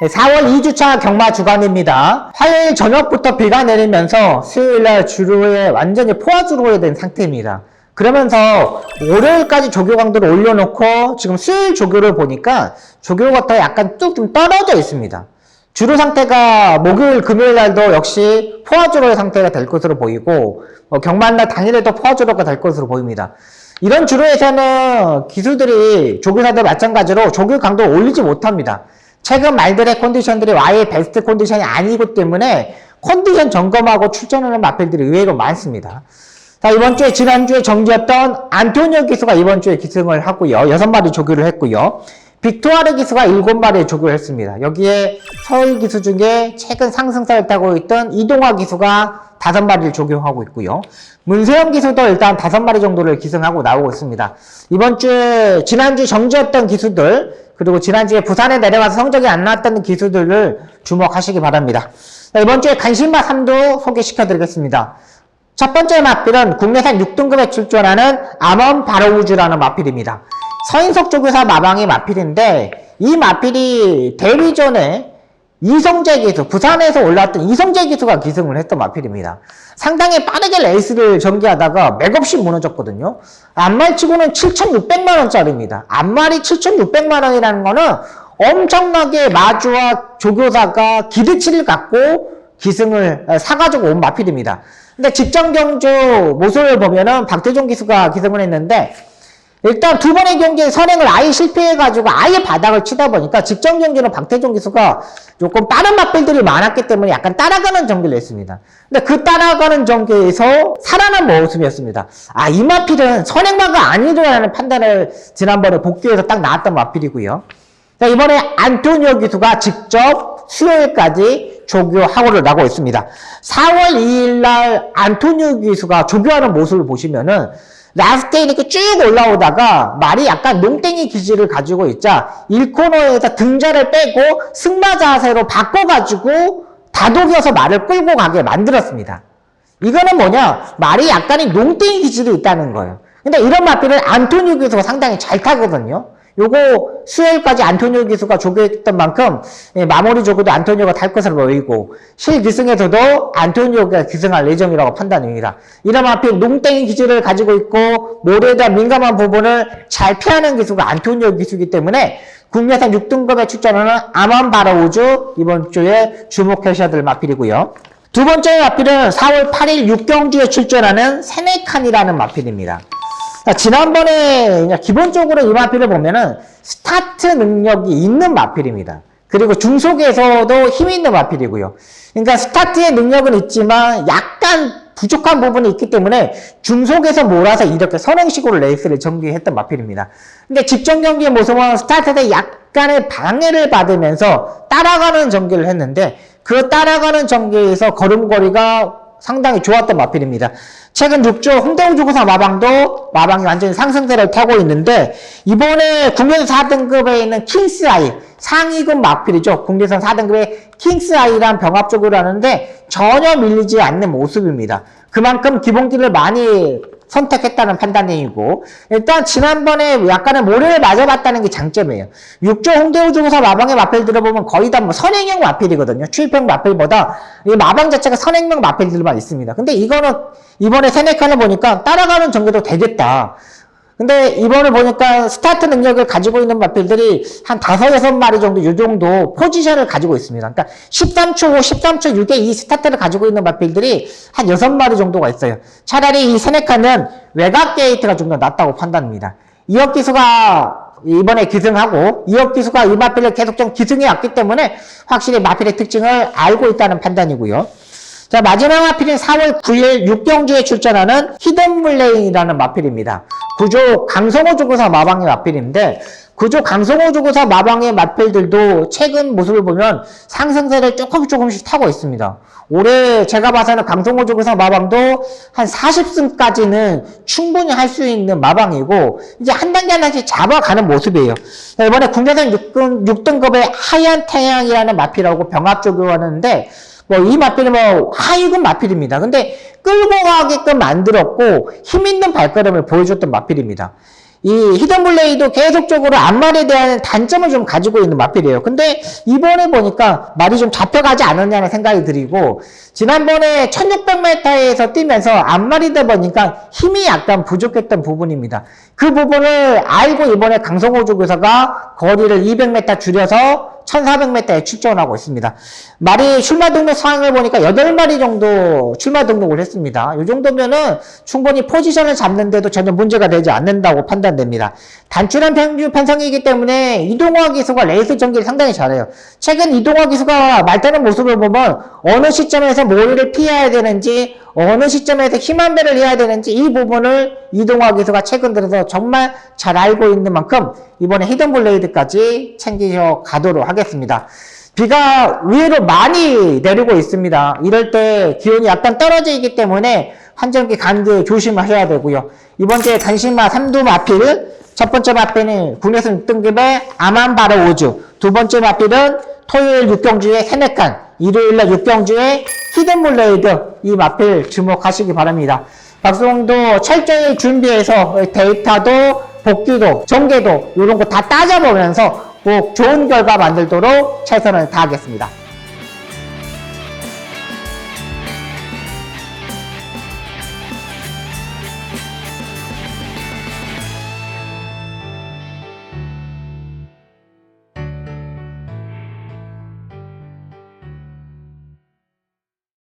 4월 2주차 경마 주간입니다. 화요일 저녁부터 비가 내리면서 수요일날 주로에 완전히 포화주로에 된 상태입니다. 그러면서 월요일까지 조교 강도를 올려놓고 지금 수요일 조교를 보니까 조교가 더 약간 쭉 좀 떨어져 있습니다. 주로 상태가 목요일, 금요일 날도 역시 포화주로의 상태가 될 것으로 보이고 경마날 당일에도 포화주로가 될 것으로 보입니다. 이런 주로에서는 기수들이 조교사들 마찬가지로 조교 강도를 올리지 못합니다. 최근 말들의 컨디션들이 Y의 베스트 컨디션이 아니기 때문에 컨디션 점검하고 출전하는 마필들이 의외로 많습니다. 자, 이번 주에 지난주에 정지였던 안토니오 기수가 이번 주에 기승을 하고요. 6마리 조교를 했고요. 빅토아르 기수가 7마리 조교를 했습니다. 여기에 서울 기수 중에 최근 상승세를 타고 있던 이동화 기수가 5마리를 조교하고 있고요. 문세영 기수도 일단 5마리 정도를 기승하고 나오고 있습니다. 이번 주에 지난주 정지였던 기수들, 그리고 지난주에 부산에 내려가서 성적이 안 나왔다는 기수들을 주목하시기 바랍니다. 자, 이번 주에 간신마 3도 소개시켜드리겠습니다. 첫 번째 마필은 국내산 6등급에 출전하는 암원 바로우즈라는 마필입니다. 서인석 조교사 마방의 마필인데 이 마필이 데뷔 전에 이성재 기수, 부산에서 올라왔던 이성재 기수가 기승을 했던 마필입니다. 상당히 빠르게 레이스를 전개하다가 맥없이 무너졌거든요. 앞말치고는 7,600만원짜리입니다. 앞말이 7,600만원이라는 거는 엄청나게 마주와 조교사가 기대치를 갖고 기승을 사가지고 온 마필입니다. 근데 직전 경주 모습을 보면은 박태종 기수가 기승을 했는데 일단 두 번의 경기에 선행을 아예 실패해가지고 아예 바닥을 치다 보니까 직전 경기는 박태종 기수가 조금 빠른 마필들이 많았기 때문에 약간 따라가는 전개를 했습니다. 근데 그 따라가는 전개에서 살아난 모습이었습니다. 아, 이 마필은 선행마가 아니라는 판단을 지난번에 복귀해서 딱 나왔던 마필이고요. 자, 이번에 안토니오 기수가 직접 수요일까지 조교하고를 나고 있습니다. 4월 2일날 안토니오 기수가 조교하는 모습을 보시면은 라스트에 이렇게 쭉 올라오다가 말이 약간 농땡이 기질을 가지고 있자 1코너에서 등자를 빼고 승마 자세로 바꿔가지고 다독여서 말을 끌고 가게 만들었습니다. 이거는 뭐냐? 말이 약간의 농땡이 기질이 있다는 거예요. 근데 이런 마필은 안토니오 기수가 상당히 잘 타거든요. 요거 수요일까지 안토니오 기수가 조교했던 만큼 마무리 조교도 안토니오가 탈 것으로 보이고 실기승에서도 안토니오가 기승할 예정이라고 판단입니다. 이런 마필 농땡이 기질을 가지고 있고 모래에 대한 민감한 부분을 잘 피하는 기수가 안토니오 기수이기 때문에 국내산 6등급에 출전하는 아만 바로우즈 이번 주에 주목하셔야 될 마필이고요. 두 번째 마필은 4월 8일 6경주에 출전하는 세네칸이라는 마필입니다. 지난번에 기본적으로 이 마필을 보면은 스타트 능력이 있는 마필입니다. 그리고 중속에서도 힘이 있는 마필이고요. 그러니까 스타트의 능력은 있지만 약간 부족한 부분이 있기 때문에 중속에서 몰아서 이렇게 선행식으로 레이스를 전개했던 마필입니다. 근데 직전 경기의 모습은 스타트 때 약간의 방해를 받으면서 따라가는 전개를 했는데 그 따라가는 전개에서 걸음걸이가 상당히 좋았던 마필입니다. 최근 6조 홍대우 조교사 마방이 완전히 상승세를 타고 있는데 이번에 국내선 4등급에 있는 킹스아이 상위급 마필이죠. 국내선 4등급의 킹스아이란 병합조교를 하는데 전혀 밀리지 않는 모습입니다. 그만큼 기본기를 많이 선택했다는 판단이고 일단 지난번에 약간의 모래를 맞아봤다는 게 장점이에요. 6조 홍대우 조교사 마방의 마필 들어보면 거의 다 뭐 선행형 마필이거든요. 추입형 마필보다 이 마방 자체가 선행형 마필들만 있습니다. 근데 이거는 이번에 세네칸을 보니까 따라가는 전개도 되겠다. 근데 이번에 보니까 스타트 능력을 가지고 있는 마필들이 한 5, 6마리 정도 이 정도 포지션을 가지고 있습니다. 그러니까 13초 5, 13초 6의 이 스타트를 가지고 있는 마필들이 한 6마리 정도가 있어요. 차라리 이 세네카는 외곽 게이트가 좀 더 낫다고 판단합니다. 이혁 기수가 이번에 기승하고 이혁 기수가 이 마필을 계속 좀 기승해 왔기 때문에 확실히 마필의 특징을 알고 있다는 판단이고요. 자, 마지막 마필은 4월 9일 6경주에 출전하는 히든블레인이라는 마필입니다. 구조 강성호 조교사 마방의 마필인데 구조 강성호 조교사 마방의 마필들도 최근 모습을 보면 상승세를 조금씩 타고 있습니다. 올해 제가 봐서는 강성호 조교사 마방도 한 40승까지는 충분히 할 수 있는 마방이고 이제 한 단계 하나씩 잡아가는 모습이에요. 이번에 국내선 6등급의 하얀 태양이라는 마필하고 병합조교하는데 이 마필은 하위급 마필입니다. 근데 끌고 가게끔 만들었고 힘있는 발걸음을 보여줬던 마필입니다. 이 히든블레이도 계속적으로 앞말에 대한 단점을 좀 가지고 있는 마필이에요. 근데 이번에 보니까 말이 좀 잡혀가지 않았냐는 생각이 들고, 지난번에 1600m에서 뛰면서 앞말이다 보니까 힘이 약간 부족했던 부분입니다. 그 부분을 알고 이번에 강성호 조교사가 거리를 200m 줄여서 1400m에 출전을 하고 있습니다. 말이 출마 등록 상황을 보니까 8마리 정도 출마 등록을 했습니다. 이 정도면은 충분히 포지션을 잡는데도 전혀 문제가 되지 않는다고 판단됩니다. 단출한 평균 편성이기 때문에 이동화 기수가 레이스 전개를 상당히 잘해요. 최근 이동화 기수가 말타는 모습을 보면 어느 시점에서 모리를 피해야 되는지, 어느 시점에서 힘한배를 해야 되는지 이 부분을 이동화 기수가 최근 들어서 정말 잘 알고 있는 만큼 이번에 히든블레이드까지 챙겨 가도록 하겠습니다. 비가 의외로 많이 내리고 있습니다. 이럴 때 기온이 약간 떨어져 있기 때문에 환절기 감기에 조심하셔야 되고요. 이번 주에 단신마 3두 마필, 첫 번째 마필은 국내에서 6등급의 아만바르 오주, 두 번째 마필은 토요일 6경주의 세네칸, 일요일날 6경주의 히든블레이드, 이 마필 주목하시기 바랍니다. 박수홍도 철저히 준비해서 데이터도 복귀도 전개도 이런 거 다 따져보면서 꼭 좋은 결과 만들도록 최선을 다하겠습니다.